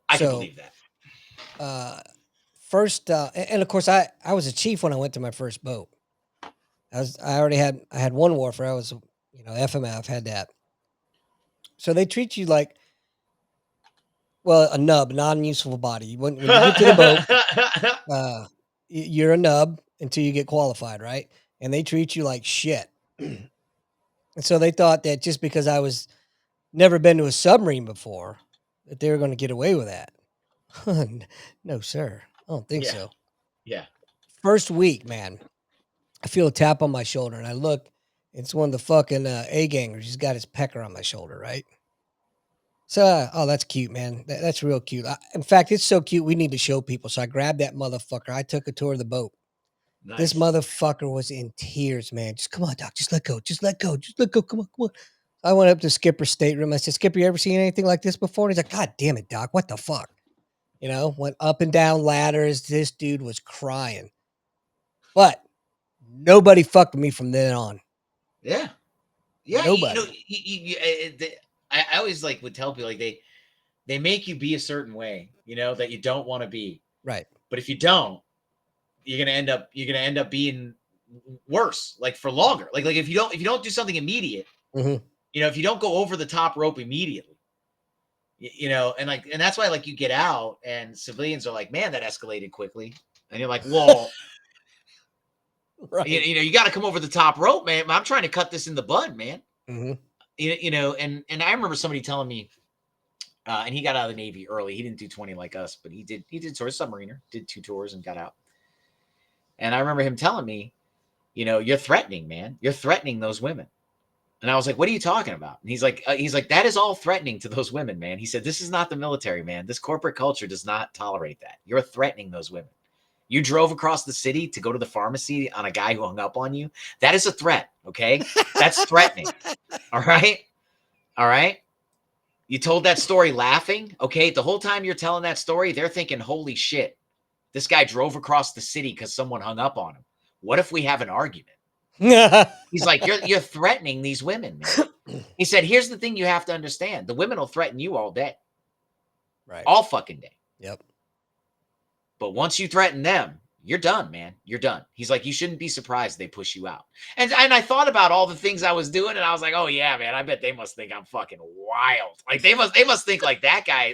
I can believe that. First, and of course, I was a chief when I went to my first boat. I had one warfare. I was, FMF, had that. So they treat you like, well, a nub, non-useful body. When you get to the boat, you're a nub until you get qualified, right? And they treat you like shit. And so they thought that just because I was never been to a submarine before, that they were going to get away with that. No, sir. I don't think so. Yeah. First week, man, I feel a tap on my shoulder, and I look. It's one of the fucking A-gangers. He's got his pecker on my shoulder, right? So, oh, that's cute, man. That's real cute. In fact, it's so cute, we need to show people. So I grabbed that motherfucker. I took a tour of the boat. Nice. This motherfucker was in tears, man. Just come on, Doc. Just let go. Just let go. Just let go. Come on. I went up to Skipper's stateroom. I said, "Skipper, you ever seen anything like this before?" And he's like, "God damn it, Doc. What the fuck?" Went up and down ladders. This dude was crying. But nobody fucked with me from then on. Yeah. Yeah. Nobody. I always would tell people they make you be a certain way, that you don't want to be. Right. But if you don't, you're gonna end up being worse, for longer. Like if you don't do something immediate, mm-hmm. If you don't go over the top rope immediately, and that's why you get out and civilians are like, "Man, that escalated quickly," and you're like, "Well." Right. You got to come over the top rope, man. I'm trying to cut this in the bud, man. Mm-hmm. And I remember somebody telling me, and he got out of the Navy early. He didn't do 20 like us, but he did sort of submariner, did 2 tours and got out. And I remember him telling me, "You're threatening, man. You're threatening those women." And I was like, "What are you talking about?" And he's like, "That is all threatening to those women, man." He said, "This is not the military, man. This corporate culture does not tolerate that. You're threatening those women. You drove across the city to go to the pharmacy on a guy who hung up on you. That is a threat, okay? That's threatening, all right? All right? You told that story laughing, okay? The whole time you're telling that story, they're thinking, holy shit, this guy drove across the city because someone hung up on him. What if we have an argument?" He's like, you're threatening these women, man. He said, "Here's the thing you have to understand. The women will threaten you all day. Right. All fucking day. Yep. But once you threaten them, you're done, man. You're done." He's like, "You shouldn't be surprised they push you out." And I thought about all the things I was doing, and I was like, "Oh yeah, man. I bet they must think I'm fucking wild. They must think that guy.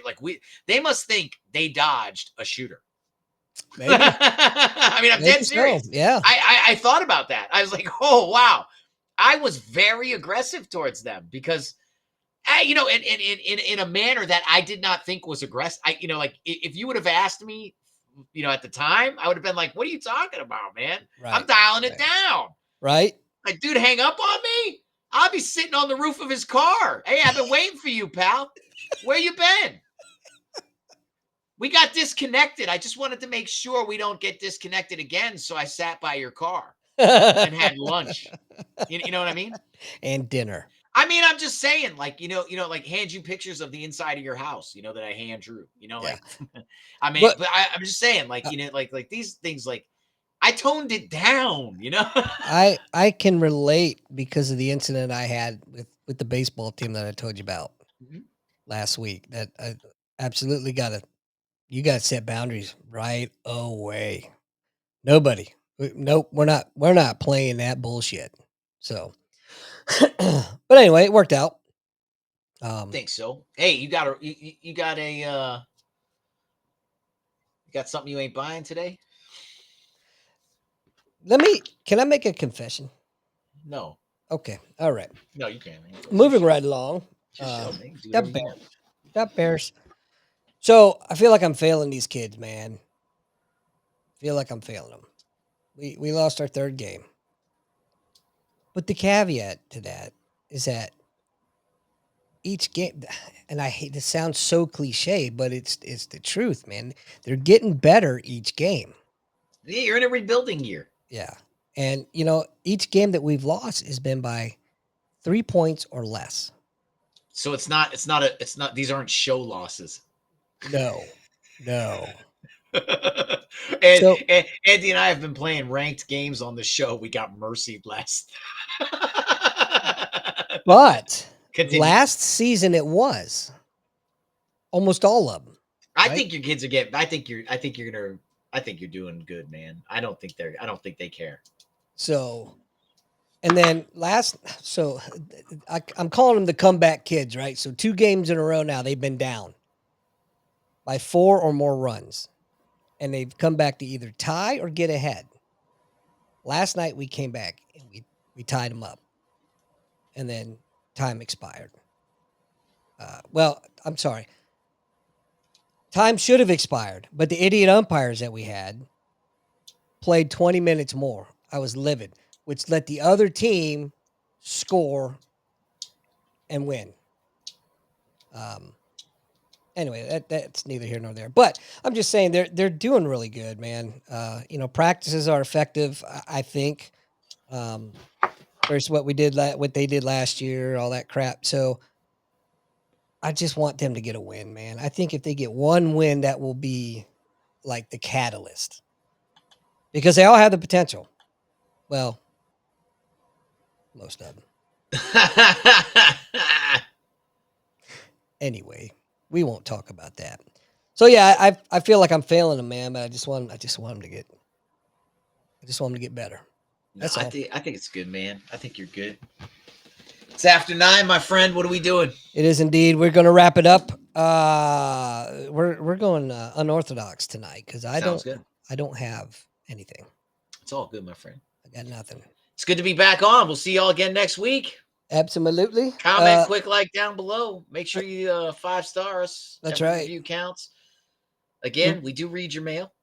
They must think they dodged a shooter." Maybe. I mean, I'm dead serious. So. Yeah. I thought about that. I was like, "Oh wow." I was very aggressive towards them because, in a manner that I did not think was aggressive. If you would have asked me, at the time, I would have been like, "What are you talking about, man? Right. I'm dialing it down." Right. Like, dude, hang up on me? I'll be sitting on the roof of his car. "Hey, I've been waiting for you, pal. Where you been?" We got disconnected. I just wanted to make sure we don't get disconnected again. So I sat by your car and had lunch. You know what I mean? And dinner. I mean, I'm just saying, like, like hand you pictures of the inside of your house, that I hand drew, Yeah. like, I mean, But- but I'm just saying, like, like these things, like, I toned it down, I can relate because of the incident I had with the baseball team that I told you about Mhm. last week. That I absolutely you got to set boundaries right away. Nobody, nope, we're not playing that bullshit. So, but anyway, it worked out. I think so. Hey, you got you got something you ain't buying today? Can I make a confession? No. Okay, all right. No, you can't. Man. Moving right along. Just show me. Do That whatever you bear, want. that bears. So I feel like I'm failing these kids, man. Feel like I'm failing them. We lost our third game. But the caveat to that is that each game, and I hate this sounds so cliche, but it's the truth, man. They're getting better each game. Yeah, you're in a rebuilding year. Yeah. And each game that we've lost has been by 3 points or less. So it's not these aren't show losses. No. and, So- and Andy and I have been playing ranked games on the show. We got mercied last. But Continue. last season it was almost all of them. I right? think your kids are getting. I think you're doing good, man. I don't think they care. So, and then I'm calling them the comeback kids, right? So 2 games in a row now, they've been down by 4 or more runs, and they've come back to either tie or get ahead. Last night we came back and we tied them up, and then time expired. Well, I'm sorry. Time should have expired, but the idiot umpires that we had played 20 minutes more. I was livid, which let the other team score and win. Anyway, that's neither here nor there. But I'm just saying they're doing really good, man. Practices are effective, I think. Versus what they did last year, all that crap. So I just want them to get a win, man. I think if they get one win, that will be like the catalyst. Because they all have the potential. Well, most of them. Anyway, we won't talk about that. So yeah, I feel like I'm failing them, man, but I just want them to get better. That's all. I think it's good, man. I think you're good. It's after 9, my friend. What are we doing? It is indeed. We're going to wrap it up. We're going unorthodox tonight because I don't have anything. It's all good, my friend. I got nothing. It's good to be back on. We'll see y'all again next week. Absolutely. Comment, quick like down below. Make sure you 5 stars. That's Every right. Review counts. Again, we do read your mail.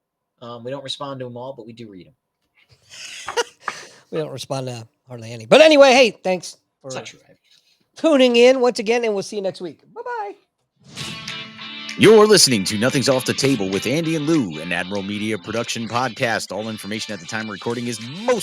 We don't respond to them all, but we do read them. We don't respond to hardly any. But anyway, hey, thanks for tuning in once again, and we'll see you next week. Bye-bye. You're listening to Nothing's Off the Table with Andy and Lou, an Admiral Media production podcast. All information at the time of recording is most